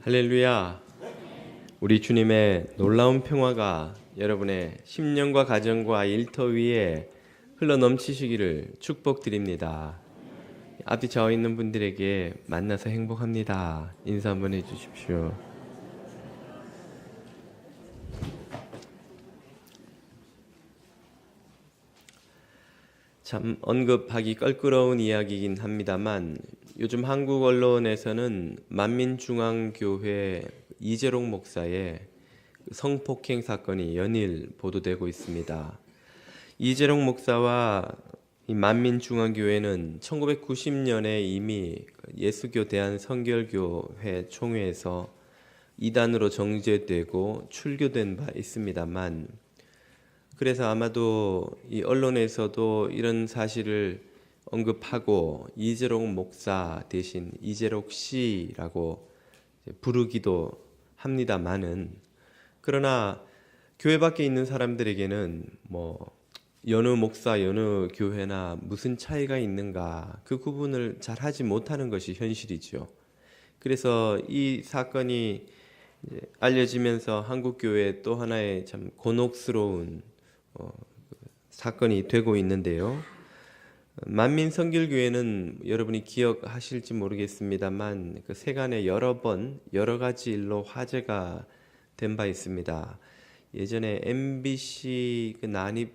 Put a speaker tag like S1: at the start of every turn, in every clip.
S1: 할렐루야. 우리 주님의 놀라운 평화가 여러분의 심령과 가정과 일터 위에 흘러 넘치시기를 축복드립니다. 앞뒤 저어 있는 분들에게 만나서 행복합니다. 인사 한번 해주십시오. 참 언급하기 껄끄러운 이야기이긴 합니다만 요즘 한국 언론에서는 만민중앙교회 이재록 목사의 성폭행 사건이 연일 보도되고 있습니다. 이재록 목사와 이 만민중앙교회는 1990년에 이미 예수교 대한성결교회 총회에서 이단으로 정죄되고 출교된 바 있습니다만, 그래서 아마도 이 언론에서도 이런 사실을 언급하고 이재록 목사 대신 이재록 씨라고 부르기도 합니다만은, 그러나 교회 밖에 있는 사람들에게는 여느 목사, 여느 교회나 무슨 차이가 있는가 그 구분을 잘 하지 못하는 것이 현실이죠. 그래서 이 사건이 알려지면서 한국 교회 또 하나의 참 곤혹스러운 사건이 되고 있는데요. 만민성결교회는 여러분이 기억하실지 모르겠습니다만 그 세간에 여러 번 여러 가지 일로 화제가 된 바 있습니다. 예전에 MBC 그 난입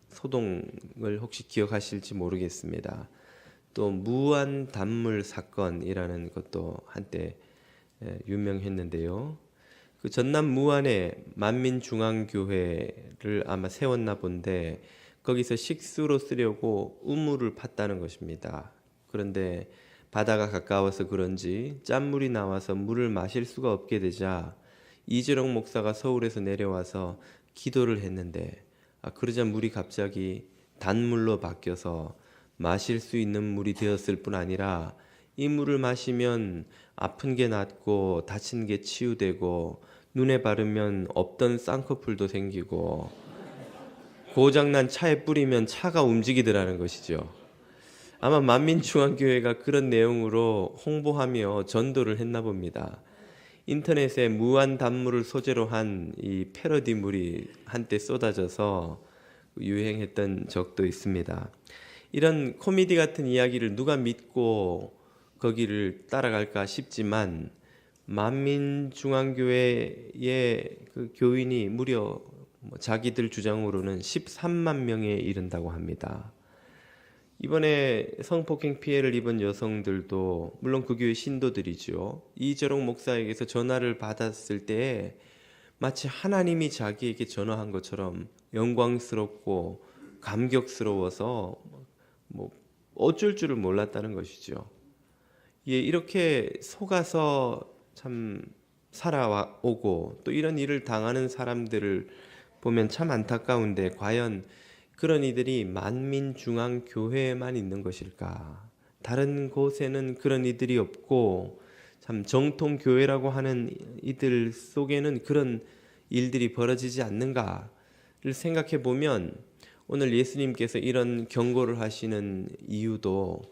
S1: 소동을 혹시 기억하실지 모르겠습니다. 또 무한 단물 사건이라는 것도 한때 유명했는데요. 그 전남 무안에 만민중앙교회를 아마 세웠나 본데 거기서 식수로 쓰려고 우물을 팠다는 것입니다. 그런데 바다가 가까워서 그런지 짠물이 나와서 물을 마실 수가 없게 되자 이재록 목사가 서울에서 내려와서 기도를 했는데 그러자 물이 갑자기 단물로 바뀌어서 마실 수 있는 물이 되었을 뿐 아니라 이 물을 마시면 아픈 게 낫고 다친 게 치유되고 눈에 바르면 없던 쌍꺼풀도 생기고 고장난 차에 뿌리면 차가 움직이더라는 것이죠. 아마 만민중앙교회가 그런 내용으로 홍보하며 전도를 했나 봅니다. 인터넷에 무한 단물을 소재로 한 이 패러디물이 한때 쏟아져서 유행했던 적도 있습니다. 이런 코미디 같은 이야기를 누가 믿고 거기를 따라갈까 싶지만 만민중앙교회의 그 교인이 무려 자기들 주장으로는 13만 명에 이른다고 합니다. 이번에 성폭행 피해를 입은 여성들도 물론 그 교회 신도들이죠. 이재록 목사에게서 전화를 받았을 때에 마치 하나님이 자기에게 전화한 것처럼 영광스럽고 감격스러워서 어쩔 줄을 몰랐다는 것이죠. 이렇게 속아서 참 살아오고 또 이런 일을 당하는 사람들을 보면 참 안타까운데, 과연 그런 이들이 만민중앙교회에만 있는 것일까? 다른 곳에는 그런 이들이 없고 참 정통교회라고 하는 이들 속에는 그런 일들이 벌어지지 않는가를 생각해 보면 오늘 예수님께서 이런 경고를 하시는 이유도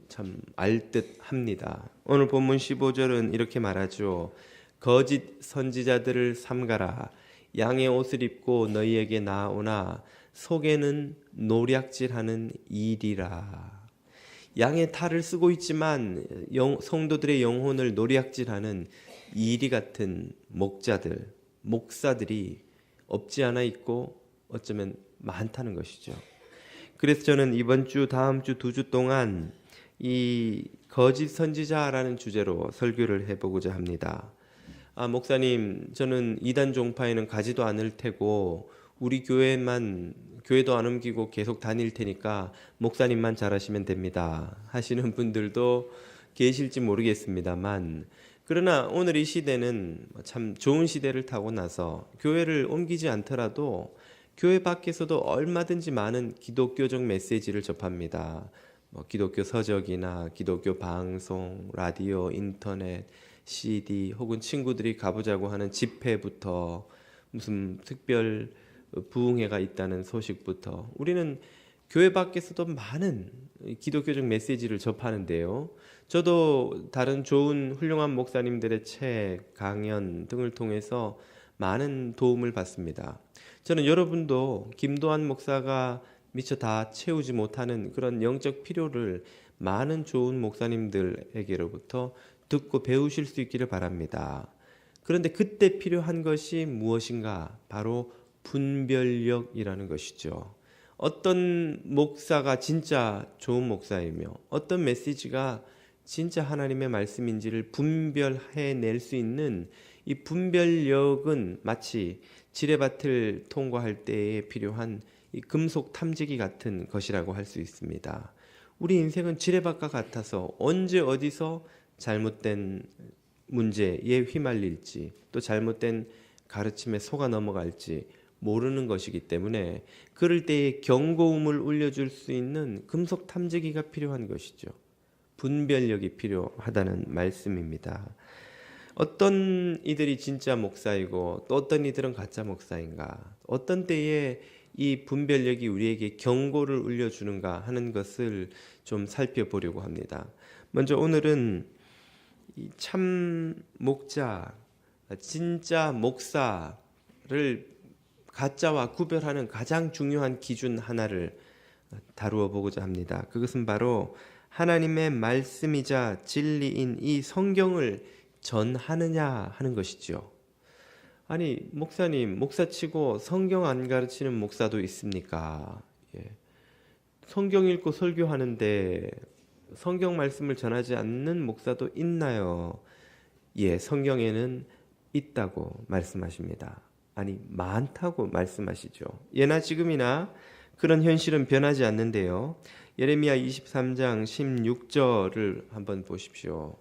S1: 참 알듯합니다. 오늘 본문 15절은 이렇게 말하죠. 거짓 선지자들을 삼가라. 양의 옷을 입고 너희에게 나오나 속에는 노략질하는 이리라. 양의 탈을 쓰고 있지만 성도들의 영혼을 노략질하는 이리 같은 목자들, 목사들이 없지 않아 있고 어쩌면 많다는 것이죠. 그래서 저는 이번 주, 다음 주, 2주 동안 이 거짓 선지자라는 주제로 설교를 해보고자 합니다. 목사님, 저는 이단 종파에는 가지도 않을 테고 우리 교회도 안 옮기고 계속 다닐 테니까 목사님만 잘하시면 됩니다 하시는 분들도 계실지 모르겠습니다만, 그러나 오늘 이 시대는 참 좋은 시대를 타고 나서 교회를 옮기지 않더라도 교회 밖에서도 얼마든지 많은 기독교적 메시지를 접합니다. 기독교 서적이나 기독교 방송, 라디오, 인터넷, CD 혹은 친구들이 가보자고 하는 집회부터 무슨 특별 부흥회가 있다는 소식부터 우리는 교회 밖에서도 많은 기독교적 메시지를 접하는데요. 저도 다른 좋은 훌륭한 목사님들의 책, 강연 등을 통해서 많은 도움을 받습니다. 저는 여러분도 김도한 목사가 미처 다 채우지 못하는 그런 영적 필요를 많은 좋은 목사님들에게로부터 듣고 배우실 수 있기를 바랍니다. 그런데 그때 필요한 것이 무엇인가? 바로 분별력이라는 것이죠. 어떤 목사가 진짜 좋은 목사이며 어떤 메시지가 진짜 하나님의 말씀인지를 분별해낼 수 있는 이 분별력은 마치 지뢰밭을 통과할 때에 필요한 이 금속 탐지기 같은 것이라고 할 수 있습니다. 우리 인생은 지뢰밭과 같아서 언제 어디서 잘못된 문제에 휘말릴지 또 잘못된 가르침에 속아 넘어갈지 모르는 것이기 때문에 그럴 때에 경고음을 울려줄 수 있는 금속 탐지기가 필요한 것이죠. 분별력이 필요하다는 말씀입니다. 어떤 이들이 진짜 목사이고 또 어떤 이들은 가짜 목사인가? 어떤 때에 이 분별력이 우리에게 경고를 울려주는가 하는 것을 좀 살펴보려고 합니다. 먼저 오늘은 이 참 목자, 진짜 목사를 가짜와 구별하는 가장 중요한 기준 하나를 다루어 보고자 합니다. 그것은 바로 하나님의 말씀이자 진리인 이 성경을 전하느냐 하는 것이죠. 아니 목사님, 목사치고 성경 안 가르치는 목사도 있습니까? 성경 읽고 설교하는데 성경 말씀을 전하지 않는 목사도 있나요? 성경에는 있다고 말씀하십니다. 아니 많다고 말씀하시죠. 예나 지금이나 그런 현실은 변하지 않는데요. 예레미야 23장 16절을 한번 보십시오.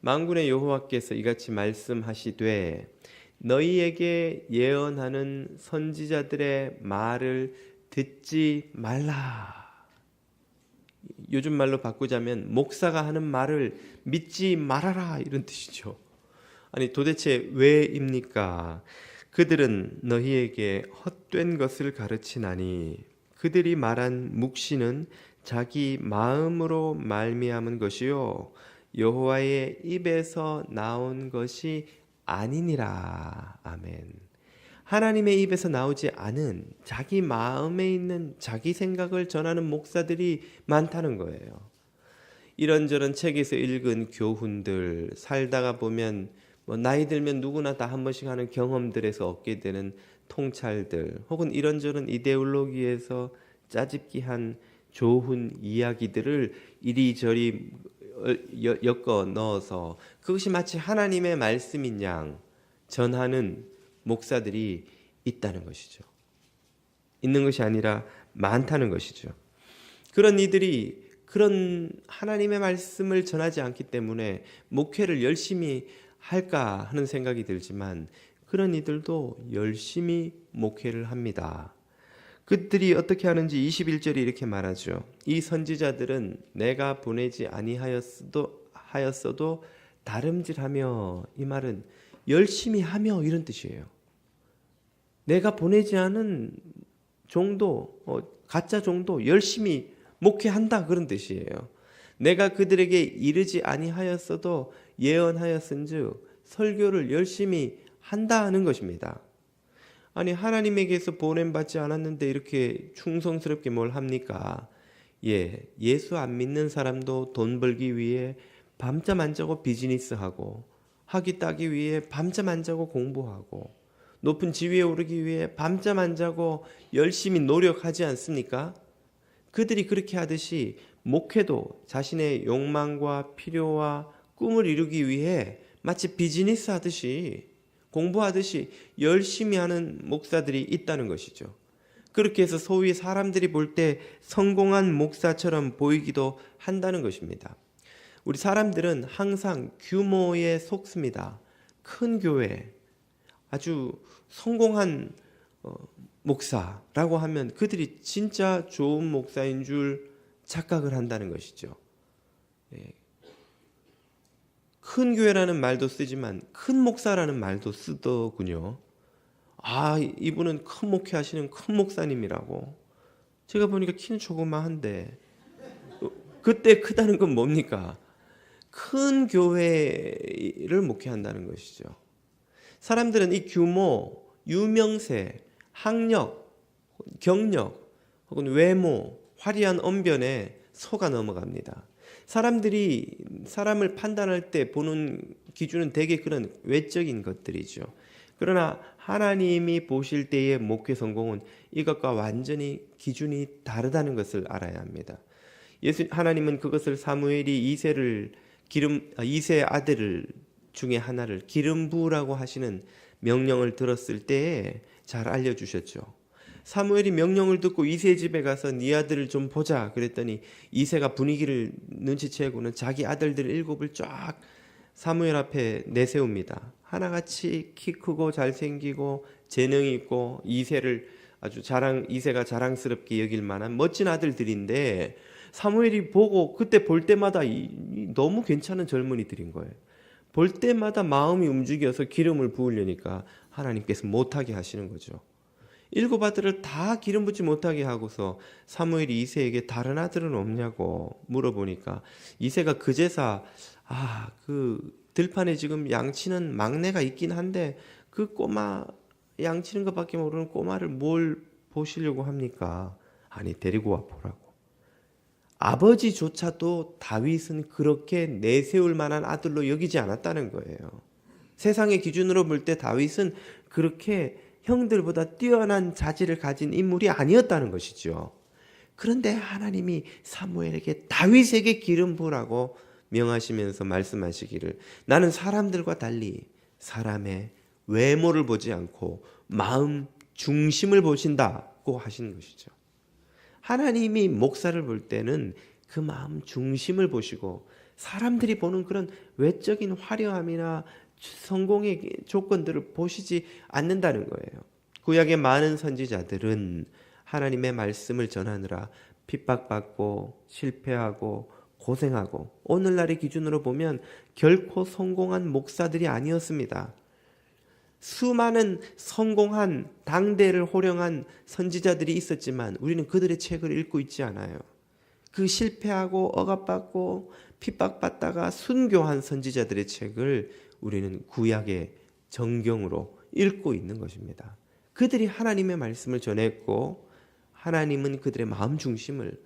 S1: 만군의 여호와께서 이같이 말씀하시되 너희에게 예언하는 선지자들의 말을 듣지 말라. 요즘 말로 바꾸자면 목사가 하는 말을 믿지 말아라 이런 뜻이죠. 아니 도대체 왜입니까? 그들은 너희에게 헛된 것을 가르치나니 그들이 말한 묵시는 자기 마음으로 말미암은 것이요 여호와의 입에서 나온 것이 아니니라. 아멘. 하나님의 입에서 나오지 않은 자기 마음에 있는 자기 생각을 전하는 목사들이 많다는 거예요. 이런저런 책에서 읽은 교훈들 살다가 보면 나이 들면 누구나 다 한 번씩 하는 경험들에서 얻게 되는 통찰들 혹은 이런저런 이데올로기에서 짜집기한 좋은 이야기들을 이리저리 엮어 넣어서 그것이 마치 하나님의 말씀인 양 전하는 목사들이 있다는 것이죠. 있는 것이 아니라 많다는 것이죠. 그런 이들이 그런 하나님의 말씀을 전하지 않기 때문에 목회를 열심히 할까 하는 생각이 들지만 그런 이들도 열심히 목회를 합니다. 그들이 어떻게 하는지 21절이 이렇게 말하죠. 이 선지자들은 내가 보내지 아니하였어도 다름질하며, 이 말은 열심히 하며 이런 뜻이에요. 내가 보내지 않은 종도, 가짜 종도 열심히 목회한다 그런 뜻이에요. 내가 그들에게 이르지 아니하였어도 예언하였은즉 설교를 열심히 한다는 것입니다. 아니 하나님에게서 보냄받지 않았는데 이렇게 충성스럽게 뭘 합니까? 예수 안 믿는 사람도 돈 벌기 위해 밤잠 안 자고 비즈니스하고 학위 따기 위해 밤잠 안 자고 공부하고 높은 지위에 오르기 위해 밤잠 안 자고 열심히 노력하지 않습니까? 그들이 그렇게 하듯이 목회도 자신의 욕망과 필요와 꿈을 이루기 위해 마치 비즈니스 하듯이 공부하듯이 열심히 하는 목사들이 있다는 것이죠. 그렇게 해서 소위 사람들이 볼 때 성공한 목사처럼 보이기도 한다는 것입니다. 우리 사람들은 항상 규모에 속습니다. 큰 교회, 아주 성공한 목사라고 하면 그들이 진짜 좋은 목사인 줄 착각을 한다는 것이죠. 큰 교회라는 말도 쓰지만 큰 목사라는 말도 쓰더군요. 이분은 큰 목회하시는 큰 목사님이라고. 제가 보니까 키는 조그마한데 그때 크다는 건 뭡니까? 큰 교회를 목회한다는 것이죠. 사람들은 이 규모, 유명세, 학력, 경력 혹은 외모, 화려한 언변에 속아 넘어갑니다. 사람들이 사람을 판단할 때 보는 기준은 대개 그런 외적인 것들이죠. 그러나 하나님이 보실 때의 목회 성공은 이것과 완전히 기준이 다르다는 것을 알아야 합니다. 하나님은 그것을 사무엘이 이세 아들 중에 하나를 기름 부으라고 하시는 명령을 들었을 때에 잘 알려주셨죠. 사무엘이 명령을 듣고 이세 집에 가서 네 아들을 좀 보자 그랬더니 이세가 분위기를 눈치채고는 자기 아들들 7을 쫙 사무엘 앞에 내세웁니다. 하나같이 키 크고 잘생기고 재능이 있고 이세가 자랑스럽게 여길 만한 멋진 아들들인데 사무엘이 보고 그때 볼 때마다 너무 괜찮은 젊은이들인 거예요. 볼 때마다 마음이 움직여서 기름을 부으려니까 하나님께서 못하게 하시는 거죠. 7 아들을 다 기름 붓지 못하게 하고서 사무엘이 이새에게 다른 아들은 없냐고 물어보니까 이새가 그제서 그 들판에 지금 양치는 막내가 있긴 한데 그 꼬마 양치는 것밖에 모르는 꼬마를 뭘 보시려고 합니까? 아니 데리고 와 보라고. 아버지조차도 다윗은 그렇게 내세울 만한 아들로 여기지 않았다는 거예요. 세상의 기준으로 볼 때 다윗은 그렇게 형들보다 뛰어난 자질을 가진 인물이 아니었다는 것이죠. 그런데 하나님이 사무엘에게 다윗에게 기름 부으라고 명하시면서 말씀하시기를 나는 사람들과 달리 사람의 외모를 보지 않고 마음 중심을 보신다고 하신 것이죠. 하나님이 목사를 볼 때는 그 마음 중심을 보시고 사람들이 보는 그런 외적인 화려함이나 성공의 조건들을 보시지 않는다는 거예요. 구약의 많은 선지자들은 하나님의 말씀을 전하느라 핍박받고 실패하고 고생하고 오늘날의 기준으로 보면 결코 성공한 목사들이 아니었습니다. 수많은 성공한 당대를 호령한 선지자들이 있었지만 우리는 그들의 책을 읽고 있지 않아요. 그 실패하고 억압받고 핍박받다가 순교한 선지자들의 책을 우리는 구약의 정경으로 읽고 있는 것입니다. 그들이 하나님의 말씀을 전했고 하나님은 그들의 마음 중심을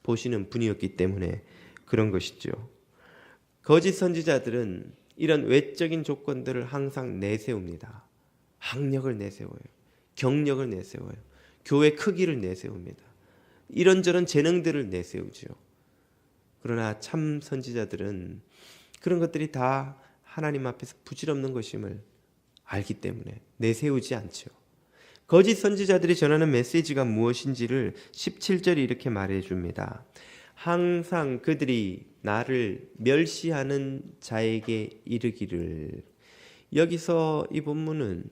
S1: 보시는 분이었기 때문에 그런 것이죠. 거짓 선지자들은 이런 외적인 조건들을 항상 내세웁니다. 학력을 내세워요. 경력을 내세워요. 교회 크기를 내세웁니다. 이런저런 재능들을 내세우죠. 그러나 참 선지자들은 그런 것들이 다 하나님 앞에서 부질없는 것임을 알기 때문에 내세우지 않죠. 거짓 선지자들이 전하는 메시지가 무엇인지를 17절이 이렇게 말해줍니다. 항상 그들이 나를 멸시하는 자에게 이르기를. 여기서 이 본문은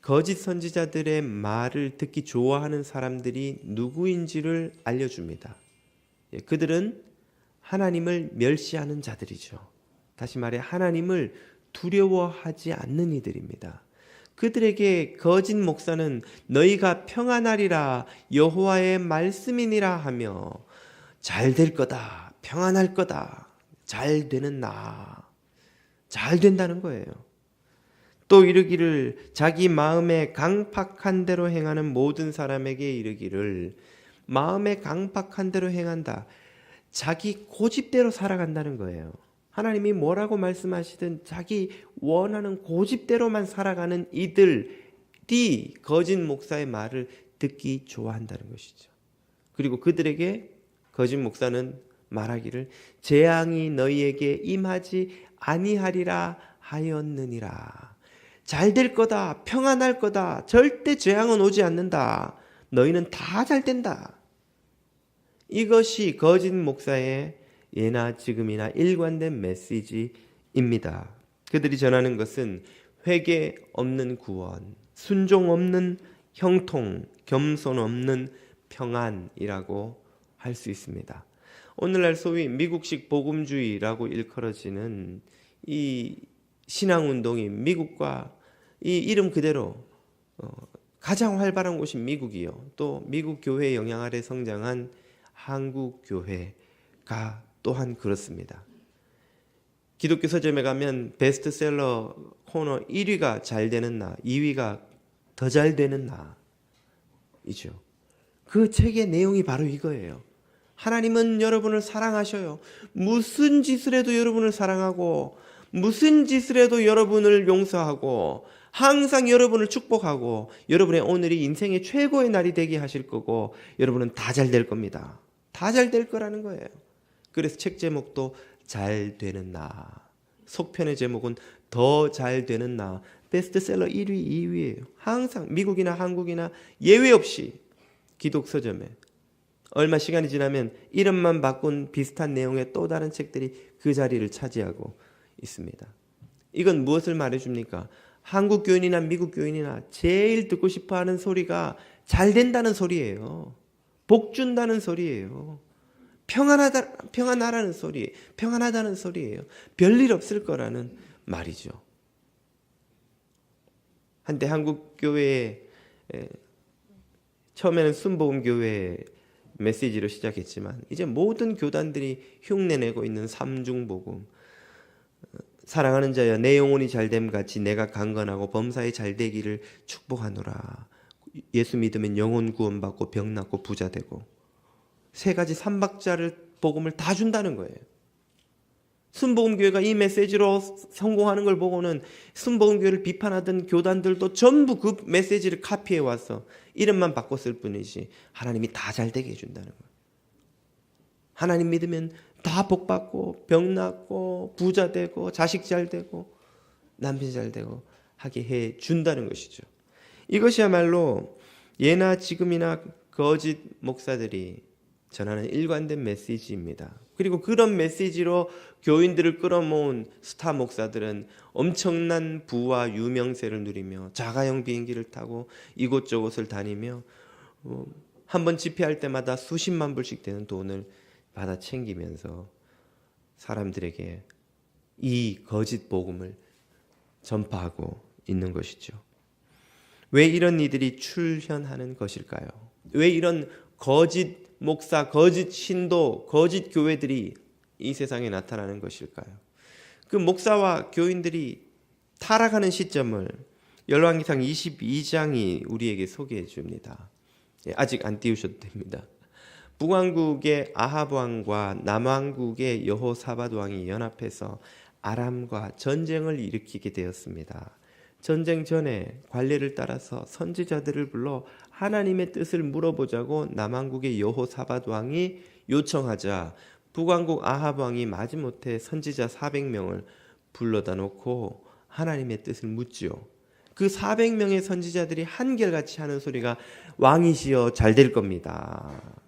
S1: 거짓 선지자들의 말을 듣기 좋아하는 사람들이 누구인지를 알려줍니다. 그들은 하나님을 멸시하는 자들이죠. 다시 말해 하나님을 두려워하지 않는 이들입니다. 그들에게 거짓 목사는 너희가 평안하리라 여호와의 말씀이니라 하며 잘 될 거다, 평안할 거다, 잘 되는 잘 된다는 거예요. 또 이르기를 자기 마음에 강팍한 대로 행하는 모든 사람에게 이르기를 마음에 강팍한 대로 행한다. 자기 고집대로 살아간다는 거예요. 하나님이 뭐라고 말씀하시든 자기 원하는 고집대로만 살아가는 이들이 거짓 목사의 말을 듣기 좋아한다는 것이죠. 그리고 그들에게 거짓 목사는 말하기를 재앙이 너희에게 임하지 아니하리라 하였느니라. 잘 될 거다, 평안할 거다, 절대 재앙은 오지 않는다, 너희는 다 잘 된다. 이것이 거짓 목사의 예나 지금이나 일관된 메시지입니다. 그들이 전하는 것은 회개 없는 구원, 순종 없는 형통, 겸손 없는 평안이라고 할 수 있습니다. 오늘날 소위 미국식 복음주의라고 일컬어지는 이 신앙운동이 미국과 이 이름 그대로 가장 활발한 곳이 미국이요. 또 미국 교회의 영향 아래 성장한 한국 교회가 또한 그렇습니다. 기독교 서점에 가면 베스트셀러 코너 1위가 잘 되는 나, 2위가 더 잘 되는 나이죠. 그 책의 내용이 바로 이거예요. 하나님은 여러분을 사랑하셔요. 무슨 짓을 해도 여러분을 사랑하고, 무슨 짓을 해도 여러분을 용서하고, 항상 여러분을 축복하고, 여러분의 오늘이 인생의 최고의 날이 되게 하실 거고, 여러분은 다 잘 될 겁니다. 다 잘 될 거라는 거예요. 그래서 책 제목도 잘 되는 나, 속편의 제목은 더 잘 되는 나, 베스트셀러 1위, 2위예요. 항상 미국이나 한국이나 예외 없이 기독 서점에 얼마 시간이 지나면 이름만 바꾼 비슷한 내용의 또 다른 책들이 그 자리를 차지하고 있습니다. 이건 무엇을 말해줍니까? 한국 교인이나 미국 교인이나 제일 듣고 싶어하는 소리가 잘 된다는 소리예요. 복 준다는 소리예요. 평안하다는 소리, 평안하다는 소리예요. 별일 없을 거라는 말이죠. 한때 한국 교회에 처음에는 순복음교회 메시지로 시작했지만 이제 모든 교단들이 흉내내고 있는 삼중복음, 사랑하는 자여 내 영혼이 잘됨 같이 내가 강건하고 범사에 잘되기를 축복하노라. 예수 믿으면 영혼 구원받고 병 낫고 부자 되고, 세 가지 삼박자를 복음을 다 준다는 거예요. 순복음교회가 이 메시지로 성공하는 걸 보고는 순복음교회를 비판하던 교단들도 전부 그 메시지를 카피해 와서 이름만 바꿨을 뿐이지 하나님이 다 잘되게 해준다는 거예요. 하나님 믿으면 다 복받고 병 낫고 부자 되고 자식 잘 되고 남편 잘 되고 하게 해 준다는 것이죠. 이것이야말로 예나 지금이나 거짓 목사들이 전하는 일관된 메시지입니다. 그리고 그런 메시지로 교인들을 끌어모은 스타 목사들은 엄청난 부와 유명세를 누리며 자가용 비행기를 타고 이곳저곳을 다니며 한번 집회할 때마다 수십만 불씩 되는 돈을 받아 챙기면서 사람들에게 이 거짓 복음을 전파하고 있는 것이죠. 왜 이런 이들이 출현하는 것일까요? 왜 이런 거짓 목사, 거짓 신도, 거짓 교회들이 이 세상에 나타나는 것일까요? 그 목사와 교인들이 타락하는 시점을 열왕기상 22장이 우리에게 소개해 줍니다. 아직 안 띄우셔도 됩니다. 북왕국의 아합 왕과 남왕국의 여호사밧 왕이 연합해서 아람과 전쟁을 일으키게 되었습니다. 전쟁 전에 관례를 따라서 선지자들을 불러 하나님의 뜻을 물어보자고 남왕국의 여호사밧 왕이 요청하자 북왕국 아합 왕이 마지못해 선지자 400명을 불러다 놓고 하나님의 뜻을 묻지요. 그 400명의 선지자들이 한결같이 하는 소리가 왕이시여 잘 될 겁니다.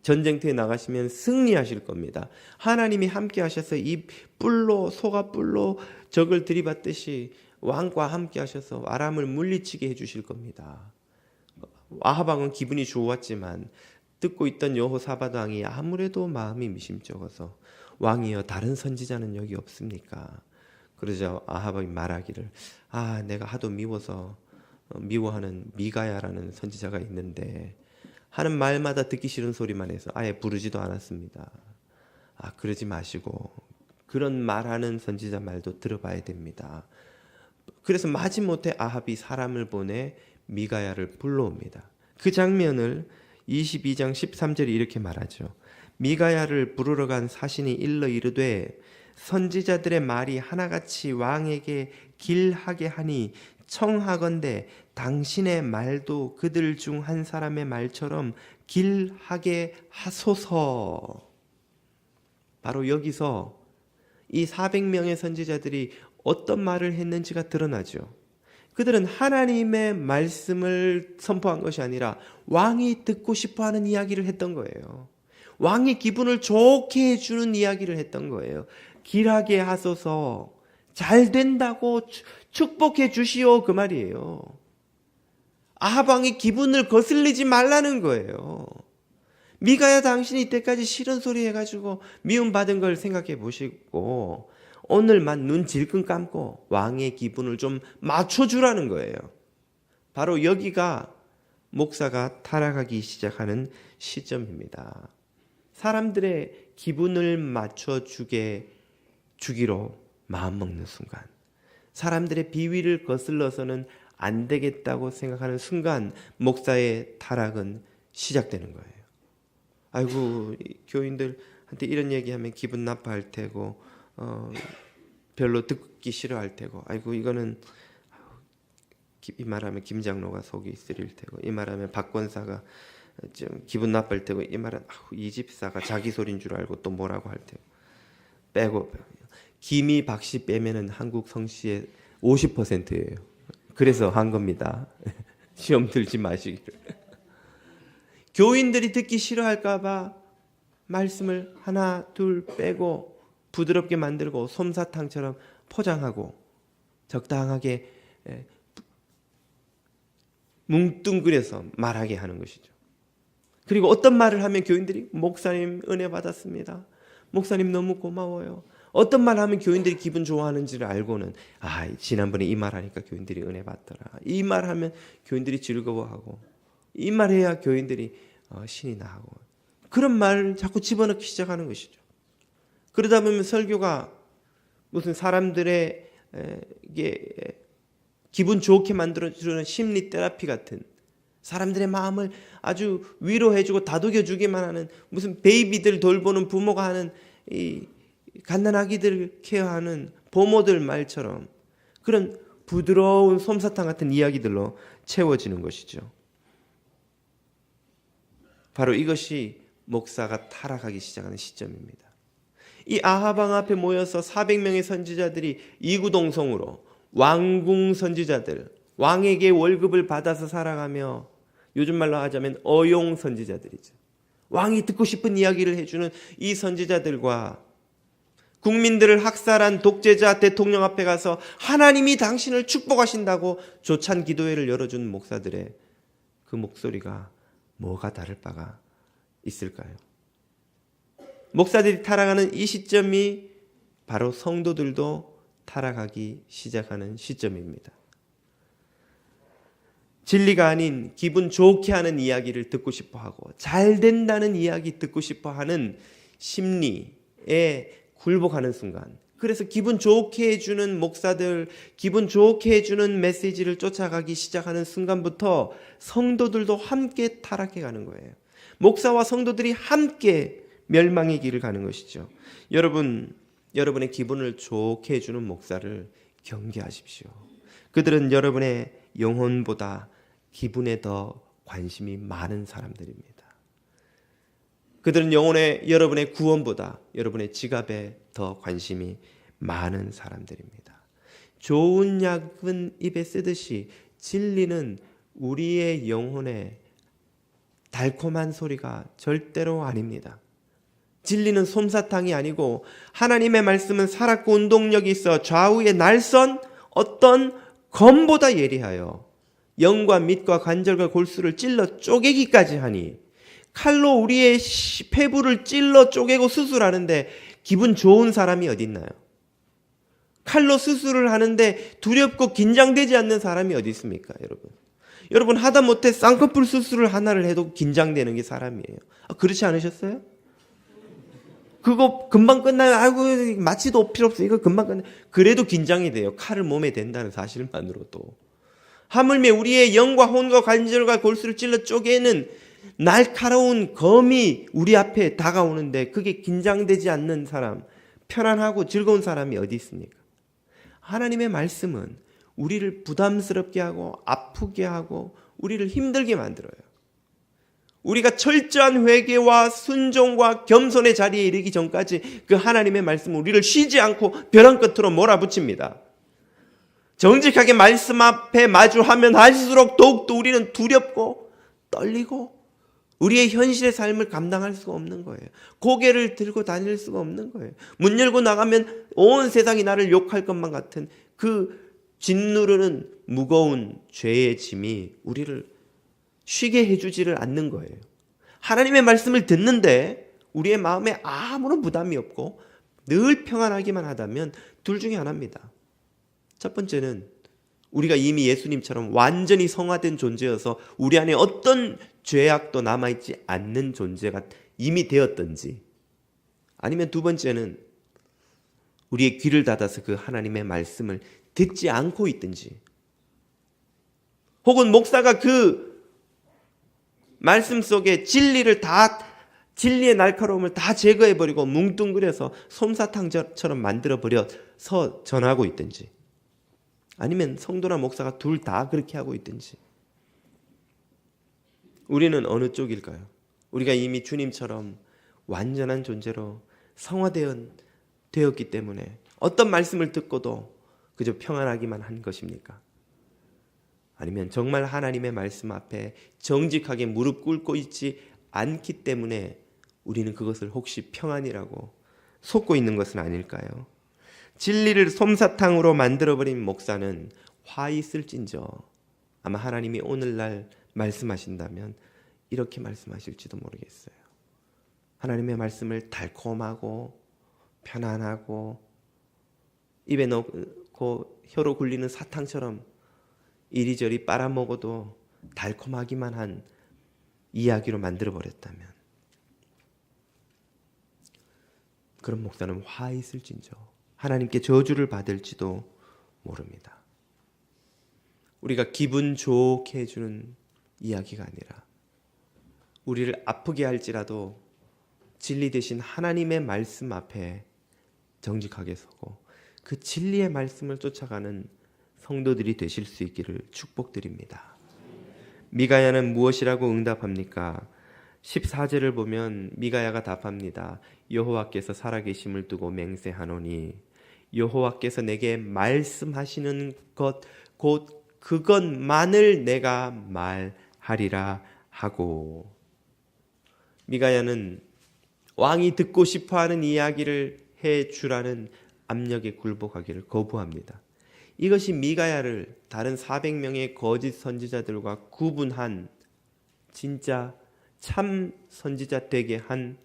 S1: 전쟁터에 나가시면 승리하실 겁니다. 하나님이 함께 하셔서 이 뿔로 소가 뿔로 적을 들이받듯이 왕과 함께 하셔서 아람을 물리치게 해주실 겁니다. 아합 왕은 기분이 좋았지만 듣고 있던 여호사밧 왕이 아무래도 마음이 미심쩍어서 왕이여 다른 선지자는 여기 없습니까? 그러자 아합 왕이 말하기를 내가 하도 미워서 미워하는 미가야라는 선지자가 있는데 하는 말마다 듣기 싫은 소리만 해서 아예 부르지도 않았습니다. 그러지 마시고 그런 말하는 선지자 말도 들어봐야 됩니다. 그래서 마지못해 아합이 사람을 보내 미가야를 불러옵니다. 그 장면을 22장 13절이 이렇게 말하죠. 미가야를 부르러 간 사신이 일러 이르되 선지자들의 말이 하나같이 왕에게 길하게 하니 청하건대 당신의 말도 그들 중 한 사람의 말처럼 길하게 하소서. 바로 여기서 이 400명의 선지자들이 어떤 말을 했는지가 드러나죠. 그들은 하나님의 말씀을 선포한 것이 아니라 왕이 듣고 싶어하는 이야기를 했던 거예요. 왕이 기분을 좋게 해주는 이야기를 했던 거예요. 길하게 하소서, 잘 된다고 축복해 주시오, 그 말이에요. 아합 왕이 기분을 거슬리지 말라는 거예요. 미가야 당신이 이때까지 싫은 소리 해가지고 미움받은 걸 생각해 보시고 오늘만 눈 질끈 감고 왕의 기분을 좀 맞춰주라는 거예요. 바로 여기가 목사가 타락하기 시작하는 시점입니다. 사람들의 기분을 맞춰 주기로 마음먹는 순간, 사람들의 비위를 거슬러서는 안 되겠다고 생각하는 순간 목사의 타락은 시작되는 거예요. 아이고, 교인들한테 이런 얘기하면 기분 나빠할 테고 별로 듣기 싫어할 테고, 아이고 이거는 이 말하면 김장로가 속이 쓰릴 테고, 이 말하면 박권사가 좀 기분 나쁠 테고, 이 말은 이 집사가 자기 소리인 줄 알고 또 뭐라고 할 테고, 빼고 김이 박씨 빼면은 한국 성씨의 50%예요. 그래서 한 겁니다. 시험 들지 마시기를. 교인들이 듣기 싫어할까봐 말씀을 하나 둘 빼고 부드럽게 만들고 솜사탕처럼 포장하고 적당하게 뭉뚱그려서 말하게 하는 것이죠. 그리고 어떤 말을 하면 교인들이 목사님 은혜 받았습니다, 목사님 너무 고마워요, 어떤 말 하면 교인들이 기분 좋아하는지를 알고는 지난번에 이 말 하니까 교인들이 은혜 받더라, 이 말 하면 교인들이 즐거워하고, 이 말 해야 교인들이 신이 나고, 그런 말을 자꾸 집어넣기 시작하는 것이죠. 그러다 보면 설교가 무슨 사람들의 기분 좋게 만들어주는 심리 테라피 같은, 사람들의 마음을 아주 위로해주고 다독여주기만 하는, 무슨 베이비들 돌보는 부모가 하는 이 갓난아기들 케어하는 보모들 말처럼 그런 부드러운 솜사탕 같은 이야기들로 채워지는 것이죠. 바로 이것이 목사가 타락하기 시작하는 시점입니다. 이 아합 왕 앞에 모여서 400명의 선지자들이 이구동성으로 왕궁 선지자들, 왕에게 월급을 받아서 살아가며, 요즘 말로 하자면 어용 선지자들이죠. 왕이 듣고 싶은 이야기를 해주는 이 선지자들과 국민들을 학살한 독재자 대통령 앞에 가서 하나님이 당신을 축복하신다고 조찬 기도회를 열어준 목사들의 그 목소리가 뭐가 다를 바가 있을까요? 목사들이 타락하는 이 시점이 바로 성도들도 타락하기 시작하는 시점입니다. 진리가 아닌 기분 좋게 하는 이야기를 듣고 싶어하고 잘 된다는 이야기 듣고 싶어하는 심리에 굴복하는 순간, 그래서 기분 좋게 해주는 목사들, 기분 좋게 해주는 메시지를 쫓아가기 시작하는 순간부터 성도들도 함께 타락해가는 거예요. 목사와 성도들이 함께 멸망의 길을 가는 것이죠. 여러분의 기분을 좋게 해주는 목사를 경계하십시오. 그들은 여러분의 영혼보다 기분에 더 관심이 많은 사람들입니다. 그들은 여러분의 구원보다 여러분의 지갑에 더 관심이 많은 사람들입니다. 좋은 약은 입에 쓰듯이 진리는 우리의 영혼에 달콤한 소리가 절대로 아닙니다. 진리는 솜사탕이 아니고 하나님의 말씀은 살았고 운동력이 있어 좌우의 날선 어떤 검보다 예리하여 영과 밑과 관절과 골수를 찔러 쪼개기까지 하니, 칼로 우리의 폐부를 찔러 쪼개고 수술하는데 기분 좋은 사람이 어디 있나요? 칼로 수술을 하는데 두렵고 긴장되지 않는 사람이 어디 있습니까, 여러분? 여러분 하다못해 쌍꺼풀 수술을 하나를 해도 긴장되는 게 사람이에요. 그렇지 않으셨어요? 그거 금방 끝나요. 아이고 마취도 필요 없어. 이거 금방 끝나. 그래도 긴장이 돼요. 칼을 몸에 댄다는 사실만으로도. 하물며 우리의 영과 혼과 관절과 골수를 찔러 쪼개는 날카로운 검이 우리 앞에 다가오는데 그게 긴장되지 않는 사람, 편안하고 즐거운 사람이 어디 있습니까? 하나님의 말씀은 우리를 부담스럽게 하고 아프게 하고 우리를 힘들게 만들어요. 우리가 철저한 회개와 순종과 겸손의 자리에 이르기 전까지 그 하나님의 말씀은 우리를 쉬지 않고 벼랑 끝으로 몰아붙입니다. 정직하게 말씀 앞에 마주하면 할수록 더욱더 우리는 두렵고 떨리고 우리의 현실의 삶을 감당할 수가 없는 거예요. 고개를 들고 다닐 수가 없는 거예요. 문 열고 나가면 온 세상이 나를 욕할 것만 같은 그 짓누르는 무거운 죄의 짐이 우리를 쉬게 해주지를 않는 거예요. 하나님의 말씀을 듣는데 우리의 마음에 아무런 부담이 없고 늘 평안하기만 하다면 둘 중에 하나입니다. 첫 번째는 우리가 이미 예수님처럼 완전히 성화된 존재여서 우리 안에 어떤 죄악도 남아있지 않는 존재가 이미 되었든지, 아니면 두 번째는 우리의 귀를 닫아서 그 하나님의 말씀을 듣지 않고 있든지, 혹은 목사가 그 말씀 속에 진리의 날카로움을 다 제거해버리고 뭉뚱그려서 솜사탕처럼 만들어버려서 전하고 있든지, 아니면 성도나 목사가 둘 다 그렇게 하고 있든지, 우리는 어느 쪽일까요? 우리가 이미 주님처럼 완전한 존재로 성화되었기 때문에 어떤 말씀을 듣고도 그저 평안하기만 한 것입니까? 아니면 정말 하나님의 말씀 앞에 정직하게 무릎 꿇고 있지 않기 때문에 우리는 그것을 혹시 평안이라고 속고 있는 것은 아닐까요? 진리를 솜사탕으로 만들어버린 목사는 화 있을진저 아마 하나님이 오늘날 말씀하신다면 이렇게 말씀하실지도 모르겠어요. 하나님의 말씀을 달콤하고 편안하고 입에 넣고 혀로 굴리는 사탕처럼 이리저리 빨아먹어도 달콤하기만 한 이야기로 만들어버렸다면, 그런 목사는 화 있을진저 하나님께 저주를 받을지도 모릅니다. 우리가 기분 좋게 해주는 이야기가 아니라 우리를 아프게 할지라도 진리 대신 하나님의 말씀 앞에 정직하게 서고 그 진리의 말씀을 쫓아가는 성도들이 되실 수 있기를 축복드립니다. 미가야는 무엇이라고 응답합니까? 14절을 보면 미가야가 답합니다. 여호와께서 살아계심을 두고 맹세하노니 여호와께서 내게 말씀하시는 것 곧 그것만을 내가 말하리라 하고, 미가야는 왕이 듣고 싶어하는 이야기를 해주라는 압력에 굴복하기를 거부합니다. 이것이 미가야를 다른 400명의 거짓 선지자들과 구분한, 진짜 참 선지자 되게 한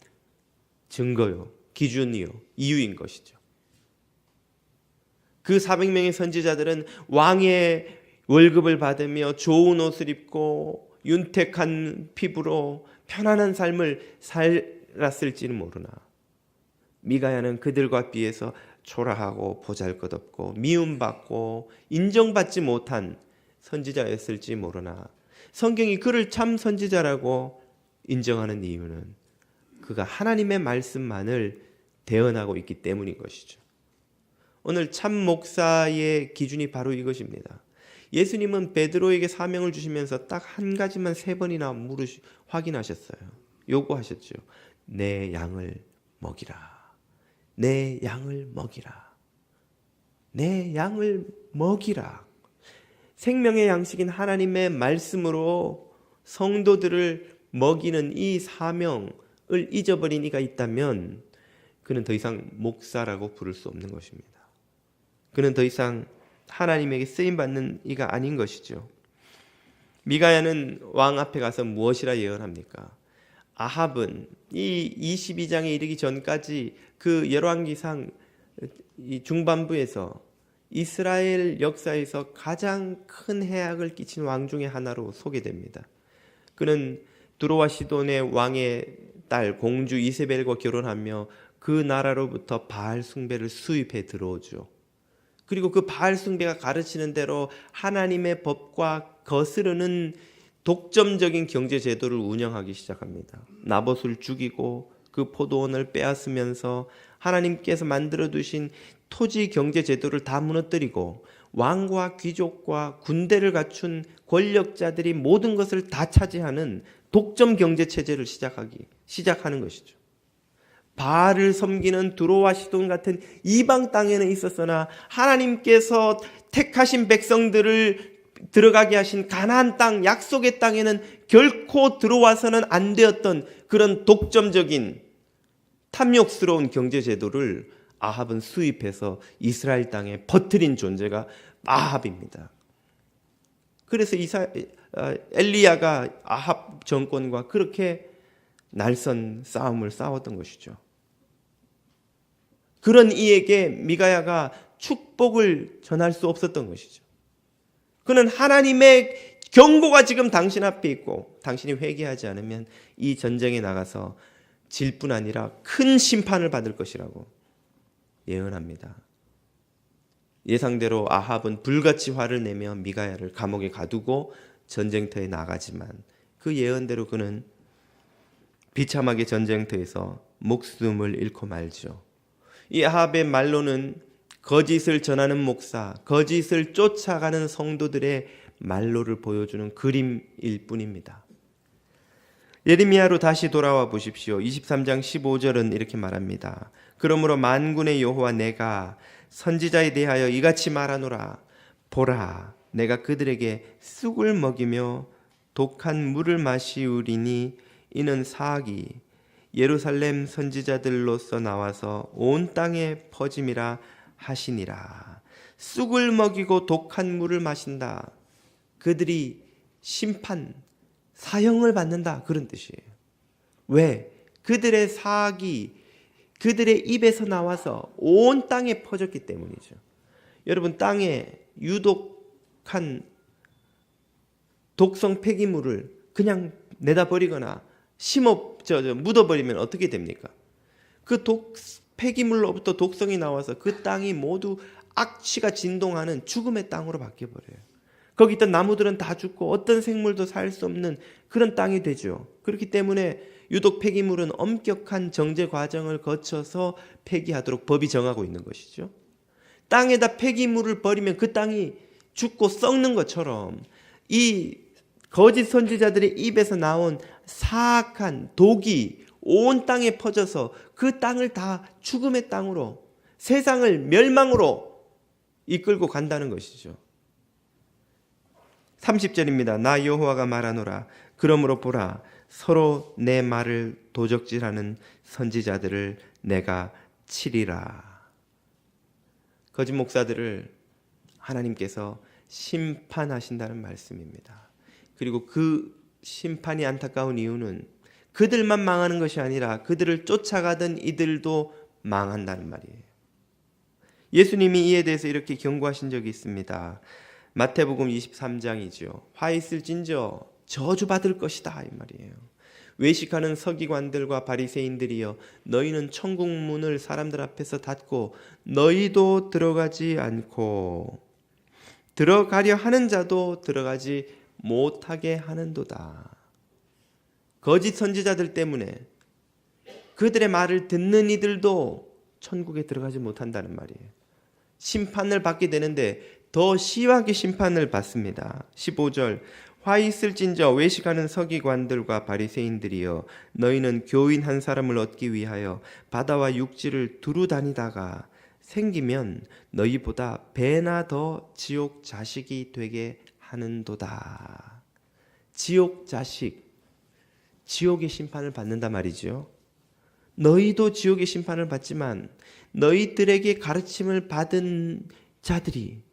S1: 증거요, 기준이요, 이유인 것이죠. 그 400명의 선지자들은 왕의 월급을 받으며 좋은 옷을 입고 윤택한 피부로 편안한 삶을 살았을지는 모르나 미가야는 그들과 비해서 초라하고 보잘것없고 미움받고 인정받지 못한 선지자였을지 모르나 성경이 그를 참 선지자라고 인정하는 이유는 그가 하나님의 말씀만을 대언하고 있기 때문인 것이죠. 오늘 참 목사의 기준이 바로 이것입니다. 예수님은 베드로에게 사명을 주시면서 딱 한 가지만 3번이나 확인하셨어요. 요구하셨죠. 내 양을 먹이라. 내 양을 먹이라. 내 양을 먹이라. 생명의 양식인 하나님의 말씀으로 성도들을 먹이는 이 사명을 잊어버린 이가 있다면 그는 더 이상 목사라고 부를 수 없는 것입니다. 그는 더 이상 하나님에게 쓰임받는 이가 아닌 것이죠. 미가야는 왕 앞에 가서 무엇이라 예언합니까? 아합은 이 22장에 이르기 전까지 그 열왕기상 이 중반부에서 이스라엘 역사에서 가장 큰 해악을 끼친 왕 중에 하나로 소개됩니다. 그는 두로와 시돈의 왕의 딸 공주 이세벨과 결혼하며 그 나라로부터 바알 숭배를 수입해 들어오죠. 그리고 그 바알 숭배가 가르치는 대로 하나님의 법과 거스르는 독점적인 경제 제도를 운영하기 시작합니다. 나봇을 죽이고 그 포도원을 빼앗으면서 하나님께서 만들어 두신 토지 경제 제도를 다 무너뜨리고 왕과 귀족과 군대를 갖춘 권력자들이 모든 것을 다 차지하는 독점 경제 체제를 시작하는 것이죠. 바알을 섬기는 두로와 시돈 같은 이방 땅에는 있었으나 하나님께서 택하신 백성들을 들어가게 하신 가나안 땅, 약속의 땅에는 결코 들어와서는 안 되었던 그런 독점적인 탐욕스러운 경제 제도를 아합은 수입해서 이스라엘 땅에 퍼뜨린 존재가 아합입니다. 그래서 엘리야가 아합 정권과 그렇게 날선 싸움을 싸웠던 것이죠. 그런 이에게 미가야가 축복을 전할 수 없었던 것이죠. 그는 하나님의 경고가 지금 당신 앞에 있고 당신이 회개하지 않으면 이 전쟁에 나가서 질 뿐 아니라 큰 심판을 받을 것이라고 예언합니다. 예상대로 아합은 불같이 화를 내며 미가야를 감옥에 가두고 전쟁터에 나가지만 그 예언대로 그는 비참하게 전쟁터에서 목숨을 잃고 말죠. 이 아합의 말로는 거짓을 전하는 목사, 거짓을 쫓아가는 성도들의 말로를 보여주는 그림일 뿐입니다. 예레미야로 다시 돌아와 보십시오. 23장 15절은 이렇게 말합니다. 그러므로 만군의 여호와 내가 선지자에 대하여 이같이 말하노라. 보라, 내가 그들에게 쑥을 먹이며 독한 물을 마시우리니 이는 사악이 예루살렘 선지자들로서 나와서 온 땅에 퍼짐이라 하시니라. 쑥을 먹이고 독한 물을 마신다. 그들이 심판, 사형을 받는다, 그런 뜻이에요. 왜? 그들의 사악이 그들의 입에서 나와서 온 땅에 퍼졌기 때문이죠. 여러분, 땅에 유독한 독성 폐기물을 그냥 내다 버리거나 묻어버리면 어떻게 됩니까? 그 폐기물로부터 독성이 나와서 그 땅이 모두 악취가 진동하는 죽음의 땅으로 바뀌어버려요. 거기 있던 나무들은 다 죽고 어떤 생물도 살 수 없는 그런 땅이 되죠. 그렇기 때문에 유독 폐기물은 엄격한 정제 과정을 거쳐서 폐기하도록 법이 정하고 있는 것이죠. 땅에다 폐기물을 버리면 그 땅이 죽고 썩는 것처럼 이 거짓 선지자들의 입에서 나온 사악한 독이 온 땅에 퍼져서 그 땅을 다 죽음의 땅으로, 세상을 멸망으로 이끌고 간다는 것이죠. 30절입니다. 나 여호와가 말하노라. 그러므로 보라, 서로 내 말을 도적질하는 선지자들을 내가 치리라. 거짓 목사들을 하나님께서 심판하신다는 말씀입니다. 그리고 그 심판이 안타까운 이유는 그들만 망하는 것이 아니라 그들을 쫓아가던 이들도 망한다는 말이에요. 예수님이 이에 대해서 이렇게 경고하신 적이 있습니다. 마태복음 23장이죠. 화 있을진저 저주받을 것이다, 이 말이에요. 외식하는 서기관들과 바리새인들이여, 너희는 천국 문을 사람들 앞에서 닫고 너희도 들어가지 않고 들어가려 하는 자도 들어가지 못하게 하는도다. 거짓 선지자들 때문에 그들의 말을 듣는 이들도 천국에 들어가지 못한다는 말이에요. 심판을 받게 되는데 더 심하게 심판을 받습니다. 15절, 화 있을진저 외식하는 서기관들과 바리새인들이여, 너희는 교인 한 사람을 얻기 위하여 바다와 육지를 두루 다니다가 생기면 너희보다 배나 더 지옥 자식이 되게 하는도다. 지옥 자식, 지옥의 심판을 받는다 말이죠. 너희도 지옥의 심판을 받지만 너희들에게 가르침을 받은 자들이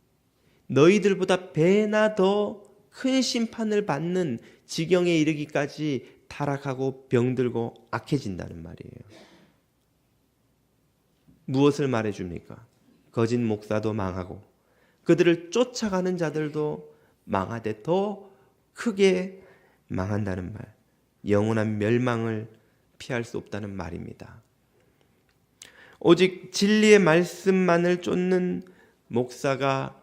S1: 너희들보다 배나 더 큰 심판을 받는 지경에 이르기까지 타락하고 병들고 악해진다는 말이에요. 무엇을 말해줍니까? 거짓 목사도 망하고 그들을 쫓아가는 자들도 망하되 더 크게 망한다는 말, 영원한 멸망을 피할 수 없다는 말입니다. 오직 진리의 말씀만을 쫓는 목사가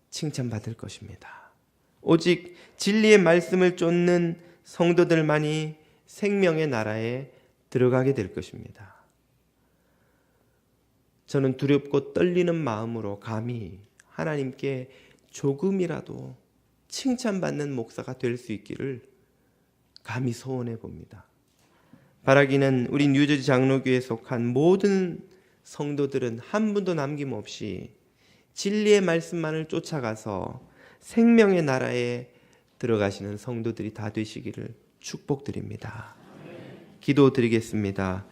S1: 칭찬받을 것입니다. 오직 진리의 말씀을 쫓는 성도들만이 생명의 나라에 들어가게 될 것입니다. 저는 두렵고 떨리는 마음으로 감히 하나님께 조금이라도 칭찬받는 목사가 될 수 있기를 감히 소원해 봅니다. 바라기는 우리 뉴저지 장로교에 속한 모든 성도들은 한 분도 남김없이 진리의 말씀만을 쫓아가서 생명의 나라에 들어가시는 성도들이 다 되시기를 축복드립니다. 기도드리겠습니다.